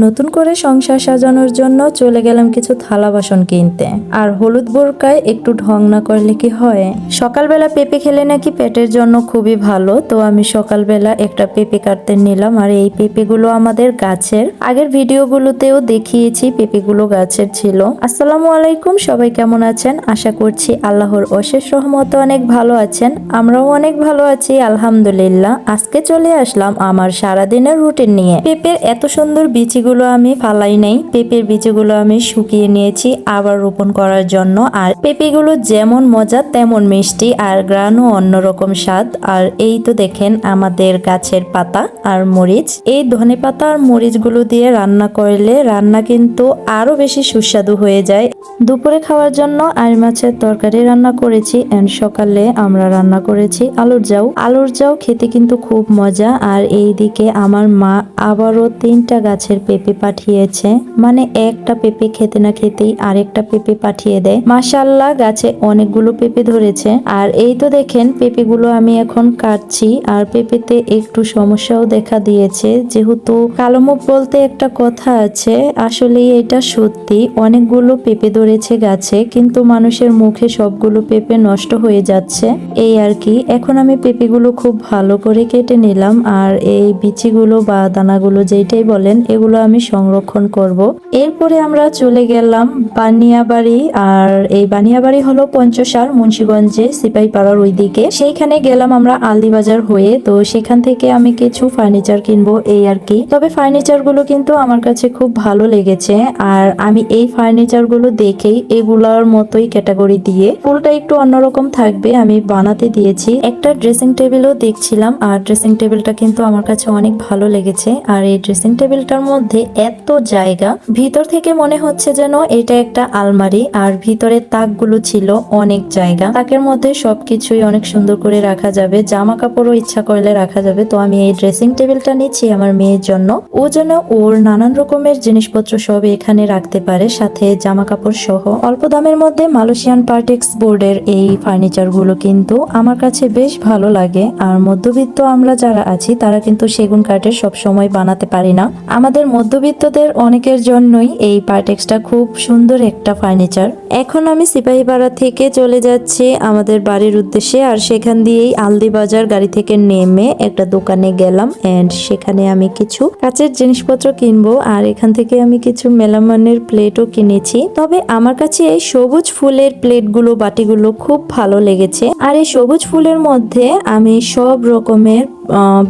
নতুন করে সংসার সাজানোর জন্য চলে গেলাম কিছু থালা বাসন কিনতে। আর হলুদ বোরকায় একটু ঢং না করলে কি হয়। সকালবেলা পেঁপে খেলে নাকি পেটের জন্য খুবই ভালো, তো আমি সকালবেলা একটা পেঁপে কাটতে নিলাম। আর এই পেঁপেগুলো আমাদের গাছের, আগের ভিডিওগুলোতেও দেখিয়েছি পেঁপেগুলো গাছের ছিল। আসসালামু আলাইকুম, সবাই কেমন আছেন? আশা করছি আল্লাহর অশেষ রহমতে অনেক ভালো আছেন। আমরাও অনেক ভালো আছি আলহামদুলিল্লাহ। আজকে চলে আসলাম আমার সারাদিনের রুটিন নিয়ে। পেঁপের এত সুন্দর বিচি আমি ফালাই নাই, পেঁপের বীজগুলো আমি শুকিয়ে নিয়েছি আবার রোপণ করার জন্য। আর পেঁপেগুলো যেমন মজা তেমন মিষ্টি, আর গ্রানও অন্যরকম স্বাদ। আর এই তো দেখেন আমাদের গাছের পাতা আর মরিচ, এই ধনে পাতা আর মরিচগুলো দিয়ে রান্না করলে রান্না কিন্তু আরো বেশি সুস্বাদু হয়ে যায়। দুপুরে খাওয়ার জন্য আর মাছের তরকারি রান্না করেছি, এন্ড সকালে আমরা রান্না করেছি আলুর যাও খেতে কিন্তু খুব মজা। আর এইদিকে আমার মা আবারও 3টা গাছের পেঁপে পাঠিয়েছে, মানে একটা পেঁপে খেতে না খেতেই আরেকটা পেঁপে পাঠিয়ে দেয়। মাশাআল্লাহ, গাছে অনেকগুলো পেঁপে ধরেছে। আর এই তো দেখেন পেঁপেগুলো আমি এখন কাটছি। আর পেঁপেতে একটু সমস্যাও দেখা দিয়েছে, যেহেতু কালো মুখ বলতে একটা কথা আছে, আসলে এটা সত্যি। অনেকগুলো পেঁপে ধরেছে গাছে, কিন্তু মানুষের মুখে সবগুলো পেঁপে নষ্ট হয়ে যাচ্ছে, এই আর কি। এখন আমি পেঁপেগুলো খুব ভালো করে কেটে নিলাম। আর এই বিচিগুলো বা দানাগুলো যেটাই বলেন, এগুলো আমি সংরক্ষণ করব। এরপরে আমরা চলে গেলাম বানিয়াবাড়ি। আর এই বানিয়াবাড়ি হলো পঞ্চসার, মুন্সিগঞ্জে সিপাহীপাড়ার ওইদিকে। সেইখানে গেলাম আমরা আলদিবাজার হয়ে। তো সেখান থেকে আমি কিছু ফার্নিচার কিনবো, এই আর কি। তবে ফার্নিচার গুলো কিন্তু আমার কাছে খুব ভালো লেগেছে। আর আমি এই ফার্নিচার গুলো দেখেই এগুলার মতোই ক্যাটাগরি দিয়ে ফুলটা একটু অন্যরকম থাকবে আমি বানাতে দিয়েছি। একটা ড্রেসিং টেবিলও দেখছিলাম, আর ড্রেসিং টেবিলটা কিন্তু আমার কাছে অনেক ভালো লেগেছে। আর এই ড্রেসিং টেবিলটার মধ্যে এত জায়গা, ভিতর থেকে মনে হচ্ছে যেন এটা একটা আলমারি। আর ভিতরে তাকগুলো ছিল অনেক জায়গা, তাকের মধ্যে সবকিছুই অনেক সুন্দর করে রাখা যাবে, জামা কাপড়ও ইচ্ছা করলে রাখা যাবে। তো আমি এই ড্রেসিং টেবিলটা নিচ্ছি আমার মেয়ের জন্য, ও যেন ওর নানান রকমের জিনিসপত্র সব এখানে রাখতে পারে, সাথে জামা কাপড় সহ। অল্প দামের মধ্যে মালয়েশিয়ান পার্টেক্স বোর্ডের এই ফার্নিচার গুলো কিন্তু আমার কাছে বেশ ভালো লাগে। আর মধ্যবিত্ত আমরা যারা আছি তারা কিন্তু সেগুন কাঠের সব সময় বানাতে পারি না। আমাদের মধ্যবিত্তদের অনেকের জন্যই এই পার্টেক্সটা খুব সুন্দর একটা ফার্নিচার। এখন আমি সিপাহীপাড়া থেকে চলে যাচ্ছি আমাদের বাড়ির উদ্দেশ্যে। আর সেখান দিয়েই আলদিবাজার গাড়ি থেকে নেমে একটা দোকানে গেলাম, এন্ড সেখানে আমি কিছু কাচের জিনিসপত্র কিনবো। আর এখান থেকে আমি কিছু মেলামানের প্লেটও কিনেছি। তবে আমার কাছে এই সবুজ ফুলের প্লেটগুলো, বাটিগুলো খুব ভালো লেগেছে। আর এই সবুজ ফুলের মধ্যে আমি সব রকমের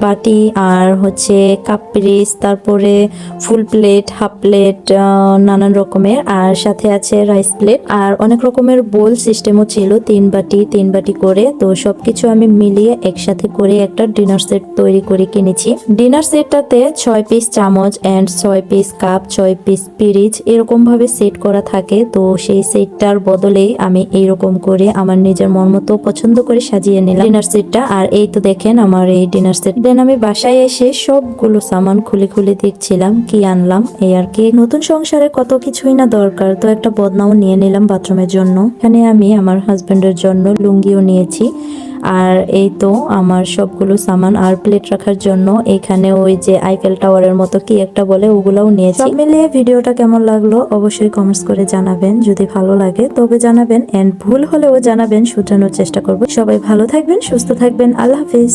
বাটি আর হচ্ছে কাপ পিরিচ, তারপরে ফুল প্লেট, হাফ প্লেট, নানান রকমের, আর সাথে আছে রাইস প্লেট, আর অনেক রকমের বোল সিস্টেমও ছিল, 3 বাটি করে। তো সবকিছু আমি মিলিয়ে একসাথে করে একটা ডিনার সেট তৈরি করে কিনেছি। ডিনার সেটটাতে 6 পিস চামচ এন্ড 6 পিস কাপ, 6 পিস পিরিচ এরকম ভাবে সেট করা থাকে। তো সেই সেটটার বদলেই আমি এইরকম করে আমার নিজের মন মতো পছন্দ করে সাজিয়ে নিলাম ডিনার সেটটা। আর এই তো দেখেন আমার এই ডিনার সেট। দেন আমি বাসায় এসে সবগুলো সামান খুলে খুলে দেখছিলাম কি আনলাম, এই আর কি। নতুন সংসারে কত কিছুই না দরকার, তো একটা বদনাও নিয়ে নিলাম বাথরুমের জন্য। এখানে আমি আমার হাজবেন্ডের জন্য লুঙ্গিও নিয়েছি। আর এই তো আমার সবগুলো সামান। আর প্লেট রাখার জন্য এখানে ওই যে আইফেল টাওয়ারের মতো কি একটা বলে, ওগুলাও নিয়েছি। সব মিলিয়ে ভিডিওটা কেমন লাগলো অবশ্যই কমেন্টস করে জানাবেন। যদি ভালো লাগে তবে জানাবেন, এন্ড ভুল হলেও জানাবেন, শুধরানোর চেষ্টা করব। সবাই ভালো থাকবেন, সুস্থ থাকবেন, আল্লাহ হাফিজ।